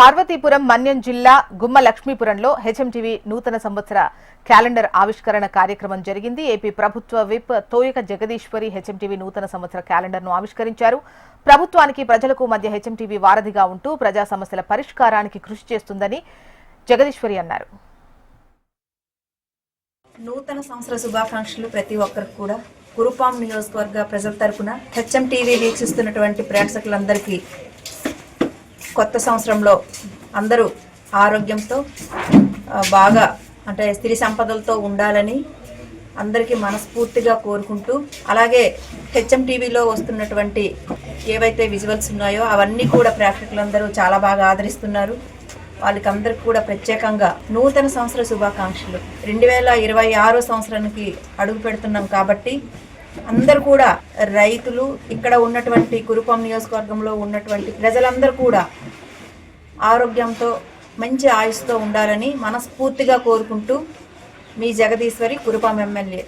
పార్వతీపురం మన్యం జిల్లా గుమ్మ లక్ష్మీపురంలో హెచ్ఎంటీవీ నూతన సంవత్సర క్యాలెండర్ ఆవిష్కరణ కార్యక్రమం జరిగింది. ఏపీ ప్రభుత్వ విప్ తోయక జగదీశ్వరి హెచ్ఎంటీవీ నూతన సంవత్సర క్యాలెండర్ను ఆవిష్కరించారు. ప్రభుత్వానికి ప్రజలకు మధ్య హెచ్ఎంటీవీ వారధిగా ఉంటూ ప్రజా సమస్యల పరిష్కారానికి కృషి చేస్తుందని జగదీశ్వరి అన్నారు. నూతన సంవత్సర శుభాకాంక్షలు ప్రతి ఒక్కరికి కూడా కురుపాం నియోజకవర్గ ప్రజల తరపున హెచ్ఎంటీవీ వీక్షిస్తున్నటువంటి ప్రేక్షకులందరికీ కొత్త సంవత్సరంలో అందరూ ఆరోగ్యంతో బాగా అంటే స్థిర సంపదలతో ఉండాలని అందరికీ మనస్ఫూర్తిగా కోరుకుంటూ, అలాగే హెచ్ఎంటీవీలో వస్తున్నటువంటి ఏవైతే విజువల్స్ ఉన్నాయో అవన్నీ కూడా ప్రేక్షకులందరూ చాలా బాగా ఆదరిస్తున్నారు. వాళ్ళకి అందరికి కూడా ప్రత్యేకంగా నూతన సంవత్సర శుభాకాంక్షలు. 2026 సంవత్సరానికి అడుగు పెడుతున్నాం కాబట్టి అందరూ కూడా రైతులు, ఇక్కడ ఉన్నటువంటి కురుపాం నియోజకవర్గంలో ఉన్నటువంటి ప్రజలందరూ కూడా ఆరోగ్యంతో మంచి ఆయుస్తో ఉండాలని మనస్ఫూర్తిగా కోరుకుంటూ మీ జగదీశ్వరి, కురుపాం ఎమ్మెల్యే.